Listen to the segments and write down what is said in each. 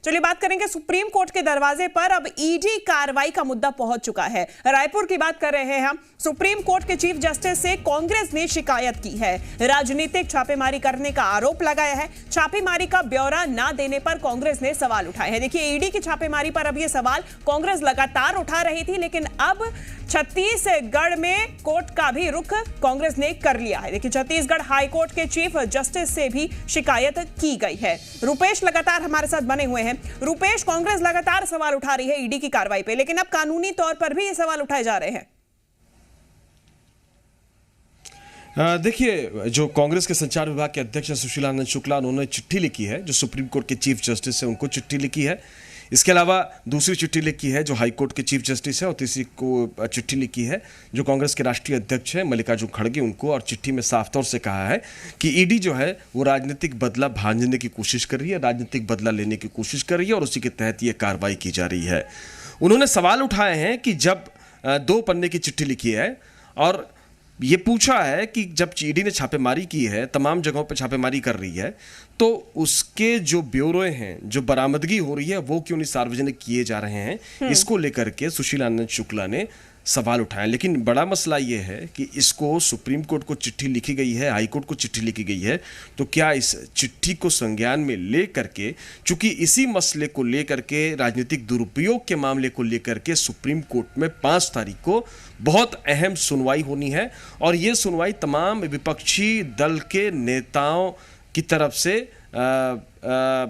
चलिए बात करेंगे सुप्रीम कोर्ट के दरवाजे पर अब ईडी कार्रवाई का मुद्दा पहुंच चुका है। रायपुर की बात कर रहे हैं हम। सुप्रीम कोर्ट के चीफ जस्टिस से कांग्रेस ने शिकायत की है, राजनीतिक छापेमारी करने का आरोप लगाया है। छापेमारी का ब्यौरा ना देने पर कांग्रेस ने सवाल उठाए हैं। देखिए, ईडी की छापेमारी पर अब ये सवाल कांग्रेस लगातार उठा रही थी, लेकिन अब छत्तीसगढ़ में कोर्ट का भी रुख कांग्रेस ने कर लिया है। देखिए, छत्तीसगढ़ हाई कोर्ट के चीफ जस्टिस से भी शिकायत की गई है। रुपेश लगातार हमारे साथ बने हुए हैं। रुपेश, कांग्रेस लगातार सवाल उठा रही है ईडी की कार्रवाई पे, लेकिन अब कानूनी तौर पर भी ये सवाल उठाए जा रहे हैं। देखिए, जो कांग्रेस के संचार विभाग के अध्यक्ष सुशीलानंद शुक्ला, उन्होंने चिट्ठी लिखी है, जो सुप्रीम कोर्ट के चीफ जस्टिस है उनको चिट्ठी लिखी है। इसके अलावा दूसरी चिट्ठी लिखी है जो हाई कोर्ट के चीफ जस्टिस है, और तीसरी को चिट्ठी लिखी है जो कांग्रेस के राष्ट्रीय अध्यक्ष है मल्लिकार्जुन खड़गे उनको। और चिट्ठी में साफ तौर से कहा है कि ईडी जो है वो राजनीतिक बदला भांजने की कोशिश कर रही है, राजनीतिक बदला लेने की कोशिश कर रही है, और उसी के तहत ये कार्रवाई की जा रही है। उन्होंने सवाल उठाए हैं कि जब 2 पन्ने की चिट्ठी लिखी है और ये पूछा है कि जब ईडी ने छापेमारी की है, तमाम जगहों पर छापेमारी कर रही है, तो उसके जो ब्योरे हैं, जो बरामदगी हो रही है, वो क्यों नहीं सार्वजनिक किए जा रहे हैं। इसको लेकर के सुशीलानंद शुक्ला ने सवाल उठाया। लेकिन बड़ा मसला ये है कि इसको सुप्रीम कोर्ट को चिट्ठी लिखी गई है, हाई कोर्ट को चिट्ठी लिखी गई है, तो क्या इस चिट्ठी को संज्ञान में ले करके, चूंकि इसी मसले को लेकर के, राजनीतिक दुरुपयोग के मामले को लेकर के सुप्रीम कोर्ट में 5 तारीख को बहुत अहम सुनवाई होनी है, और ये सुनवाई तमाम विपक्षी दल के नेताओं की तरफ से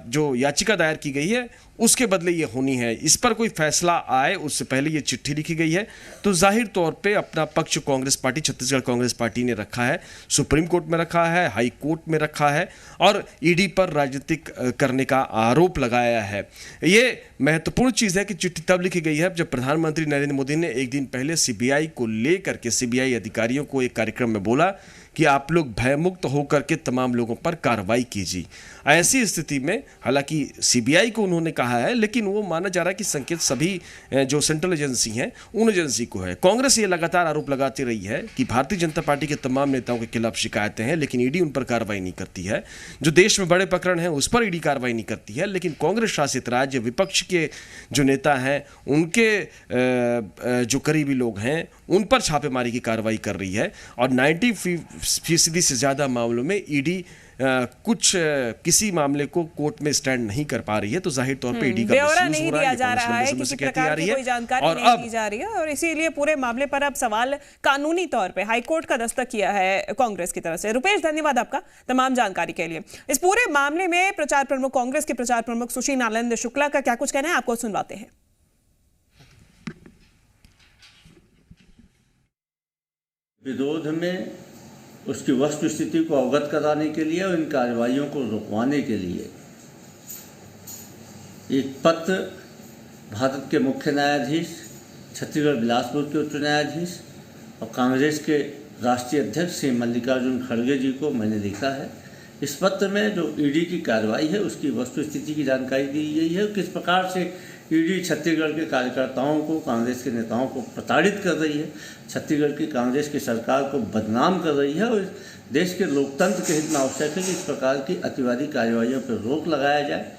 जो याचिका दायर की गई है उसके बदले ये होनी है। इस पर कोई फैसला आए उससे पहले ये चिट्ठी लिखी गई है, तो जाहिर तौर पे अपना पक्ष कांग्रेस पार्टी, छत्तीसगढ़ कांग्रेस पार्टी ने रखा है, सुप्रीम कोर्ट में रखा है, हाई कोर्ट में रखा है, और ईडी पर राजनीतिक करने का आरोप लगाया है। ये महत्वपूर्ण चीज़ है कि चिट्ठी तब लिखी गई है जब प्रधानमंत्री नरेंद्र मोदी ने एक दिन पहले सीबीआई को लेकर के सीबीआई अधिकारियों को एक कार्यक्रम में बोला कि आप लोग भयमुक्त होकर के तमाम लोगों पर कार्रवाई कीजिए। ऐसी स्थिति में हालांकि सीबीआई को उन्होंने कहा है, लेकिन वो माना जा रहा है कि संकेत सभी जो सेंट्रल एजेंसी हैं उन एजेंसी को है। कांग्रेस ये लगातार आरोप लगाती रही है कि भारतीय जनता पार्टी के तमाम नेताओं के खिलाफ शिकायतें हैं, लेकिन ईडी उन पर कार्रवाई नहीं करती है। जो देश में बड़े प्रकरण हैं उस पर ईडी कार्रवाई नहीं करती है, लेकिन कांग्रेस शासित राज्य विपक्ष के जो नेता हैं, उनके जो करीबी लोग हैं, उन पर छापेमारी की कार्रवाई कर रही है। और 90% से ज़्यादा मामलों में ईडी किसी मामले को कोर्ट में स्टैंड नहीं कर पा रही है, तो जाहिर तौर पे ईडी का ब्यौरा नहीं दिया जा रहा है, किसी प्रकार की कोई जानकारी नहीं दी जा रही है, और इसीलिए पूरे मामले पर अब सवाल कानूनी तौर पे हाई कोर्ट का दस्तक किया है कांग्रेस की तरफ से। रुपेश, धन्यवाद आपका तमाम जानकारी के लिए। इस पूरे मामले में प्रचार प्रमुख, कांग्रेस के प्रचार प्रमुख सुशीलानंद शुक्ला का क्या कुछ कहना है, आपको सुनवाते हैं। विरोध में उसकी वस्तु स्थिति को अवगत कराने के लिए और इन कार्रवाइयों को रुकवाने के लिए एक पत्र भारत के मुख्य न्यायाधीश, छत्तीसगढ़ बिलासपुर के उच्च न्यायाधीश और कांग्रेस के राष्ट्रीय अध्यक्ष श्री मल्लिकार्जुन खड़गे जी को मैंने लिखा है। इस पत्र में जो ईडी की कार्रवाई है उसकी वस्तु स्थिति की जानकारी दी गई है, किस प्रकार से ईडी छत्तीसगढ़ के कार्यकर्ताओं को, कांग्रेस के नेताओं को प्रताड़ित कर रही है, छत्तीसगढ़ की कांग्रेस की सरकार को बदनाम कर रही है, और देश के लोकतंत्र के हित में आवश्यक है कि इस प्रकार की अतिवादी कार्रवाइयों पर रोक लगाया जाए।